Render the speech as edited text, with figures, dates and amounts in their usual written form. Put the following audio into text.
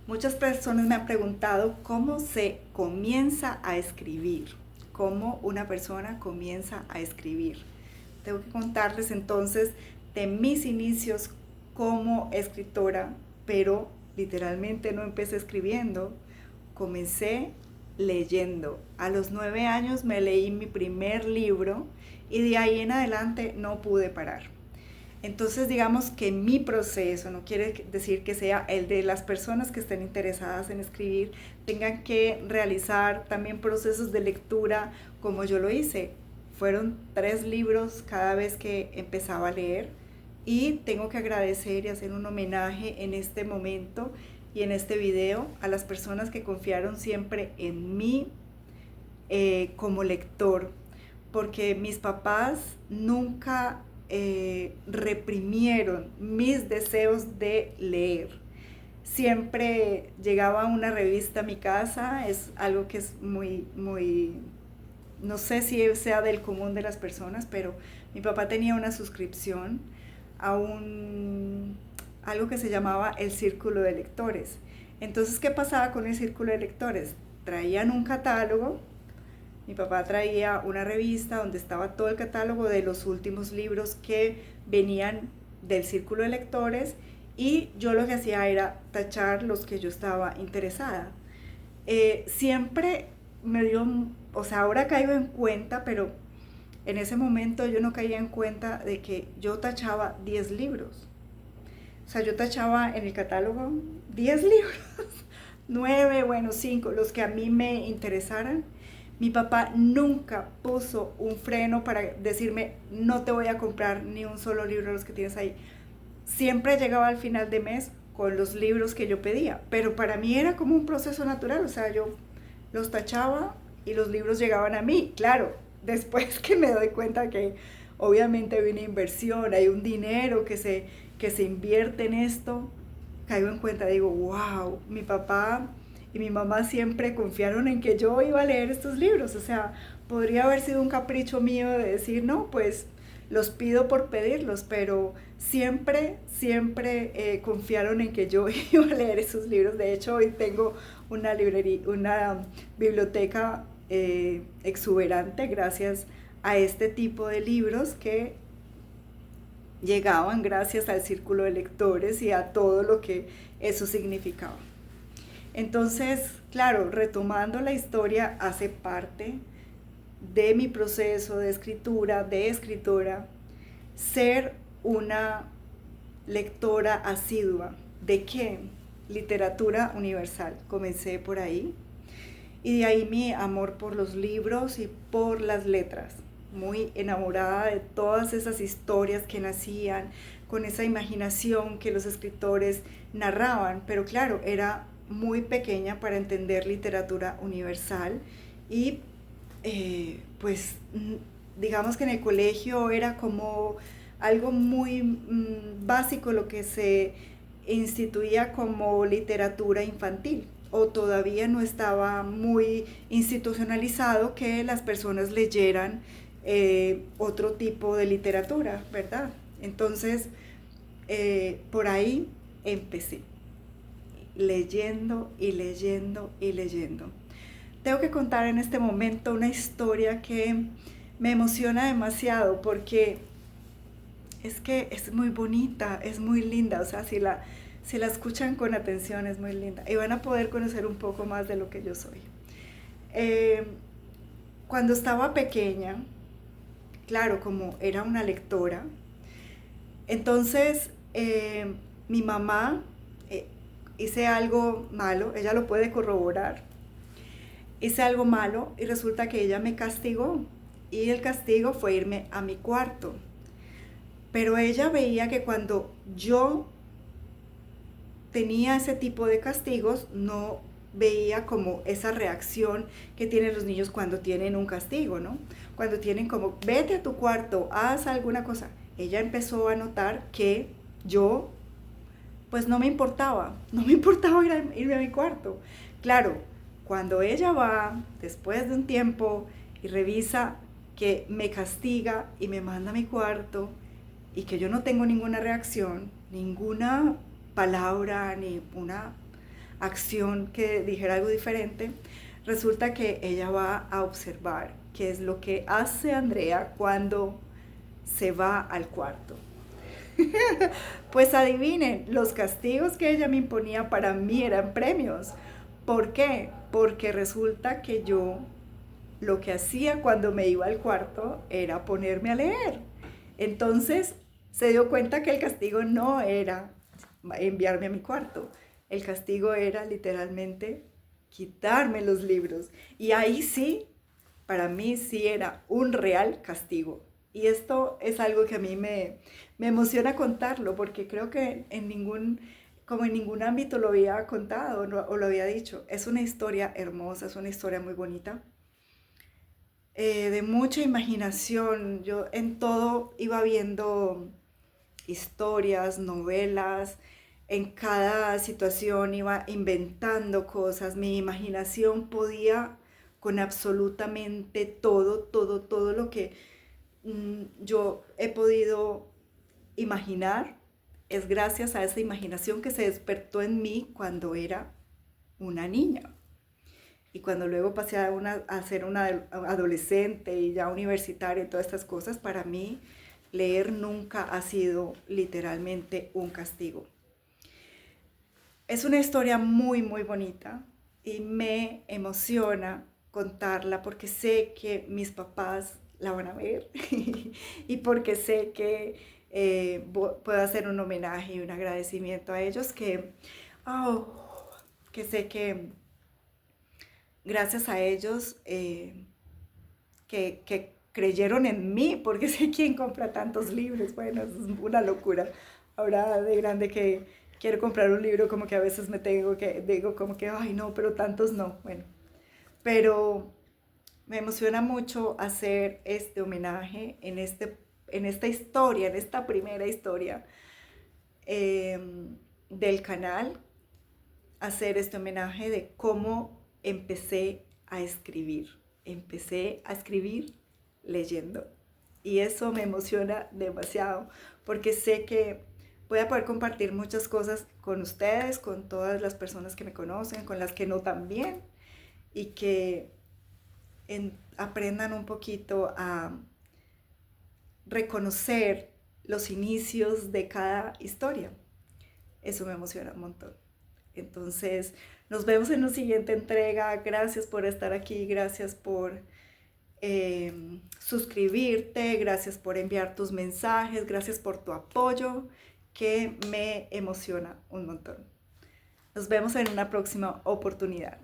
Muchas personas me han preguntado cómo se comienza a escribir, cómo una persona comienza a escribir. Tengo que contarles entonces de mis inicios como escritora, pero literalmente no empecé escribiendo, comencé leyendo. A los 9 años me leí mi primer libro y de ahí en adelante no pude parar. Entonces, digamos que mi proceso, no quiere decir que sea el de las personas que estén interesadas en escribir, tengan que realizar también procesos de lectura como yo lo hice. Fueron 3 libros cada vez que empezaba a leer y tengo que agradecer y hacer un homenaje en este momento y en este video a las personas que confiaron siempre en mí como lector, porque mis papás nunca reprimieron mis deseos de leer. Siempre llegaba una revista a mi casa, es algo que es no sé si sea del común de las personas, pero mi papá tenía una suscripción a algo que se llamaba el Círculo de Lectores. Entonces, ¿qué pasaba con el Círculo de Lectores? Traían un catálogo. Mi papá traía una revista donde estaba todo el catálogo de los últimos libros que venían del Círculo de Lectores y yo lo que hacía era tachar los que yo estaba interesada. Siempre me dio, o sea, ahora caigo en cuenta, pero en ese momento yo no caía en cuenta de que yo tachaba 10 libros. O sea, yo tachaba en el catálogo 10 libros, 9, bueno, 5, los que a mí me interesaran. Mi papá nunca puso un freno para decirme, no te voy a comprar ni un solo libro de los que tienes ahí. Siempre llegaba al final de mes con los libros que yo pedía, pero para mí era como un proceso natural, o sea, yo los tachaba y los libros llegaban a mí. Claro, después que me doy cuenta que obviamente hay una inversión, hay un dinero que se invierte en esto, caigo en cuenta, digo, wow, mi papá y mi mamá siempre confiaron en que yo iba a leer estos libros. O sea, podría haber sido un capricho mío de decir, no, pues los pido por pedirlos, pero siempre confiaron en que yo iba a leer esos libros. De hecho, hoy tengo una librería, una biblioteca exuberante gracias a este tipo de libros que llegaban gracias al círculo de lectores y a todo lo que eso significaba. Entonces, claro, retomando la historia, hace parte de mi proceso de escritura, de escritora, ser una lectora asidua. ¿De qué? Literatura universal. Comencé por ahí. Y de ahí mi amor por los libros y por las letras. Muy enamorada de todas esas historias que nacían, con esa imaginación que los escritores narraban. Pero claro, era muy pequeña para entender literatura universal y pues digamos que en el colegio era como algo muy básico lo que se instituía como literatura infantil o todavía no estaba muy institucionalizado que las personas leyeran otro tipo de literatura, ¿verdad? Entonces, por ahí empecé leyendo y leyendo y leyendo. Tengo que contar en este momento una historia que me emociona demasiado porque es que es muy bonita, es muy linda, o sea, si la escuchan con atención es muy linda y van a poder conocer un poco más de lo que yo soy. Eh, Cuando estaba pequeña, claro, como era una lectora, entonces mi mamá hice algo malo, ella lo puede corroborar, hice algo malo y resulta que ella me castigó y el castigo fue irme a mi cuarto. Pero ella veía que cuando yo tenía ese tipo de castigos, no veía como esa reacción que tienen los niños cuando tienen un castigo, ¿no? Cuando tienen como, vete a tu cuarto, haz alguna cosa. Ella empezó a notar que yo pues no me importaba irme a mi cuarto. Claro, cuando ella va, después de un tiempo, y revisa que me castiga y me manda a mi cuarto, y que yo no tengo ninguna reacción, ninguna palabra, ni una acción que dijera algo diferente, resulta que ella va a observar qué es lo que hace Andrea cuando se va al cuarto. Pues adivinen, los castigos que ella me imponía para mí eran premios. ¿Por qué? Porque resulta que yo lo que hacía cuando me iba al cuarto era ponerme a leer. Entonces se dio cuenta que el castigo no era enviarme a mi cuarto. El castigo era literalmente quitarme los libros. Y ahí sí, para mí sí era un real castigo. Y esto es algo que a mí me emociona contarlo, porque creo que como en ningún ámbito lo había contado o lo había dicho. Es una historia hermosa, es una historia muy bonita, de mucha imaginación. Yo en todo iba viendo historias, novelas, en cada situación iba inventando cosas. Mi imaginación podía con absolutamente todo, todo, todo lo que yo he podido imaginar. Es gracias a esa imaginación que se despertó en mí cuando era una niña. Y cuando luego pasé a ser una adolescente y ya universitaria y todas estas cosas, para mí leer nunca ha sido literalmente un castigo. Es una historia muy, muy bonita y me emociona contarla porque sé que mis papás la van a ver y porque sé que puedo hacer un homenaje y un agradecimiento a ellos oh, que sé que gracias a ellos que creyeron en mí, porque sé quién compra tantos libros. Bueno, es una locura. Ahora de grande que quiero comprar un libro, como que a veces digo como que, ay no, pero tantos no. Bueno, pero me emociona mucho hacer este homenaje en esta historia, en esta primera historia eh, del canal, hacer este homenaje de cómo empecé a escribir. Empecé a escribir leyendo. Y eso me emociona demasiado porque sé que voy a poder compartir muchas cosas con ustedes, con todas las personas que me conocen, con las que no también, y que aprendan un poquito a reconocer los inicios de cada historia. Eso me emociona un montón. Entonces, nos vemos en una siguiente entrega. Gracias por estar aquí, gracias por suscribirte, gracias por enviar tus mensajes, gracias por tu apoyo, que me emociona un montón. Nos vemos en una próxima oportunidad.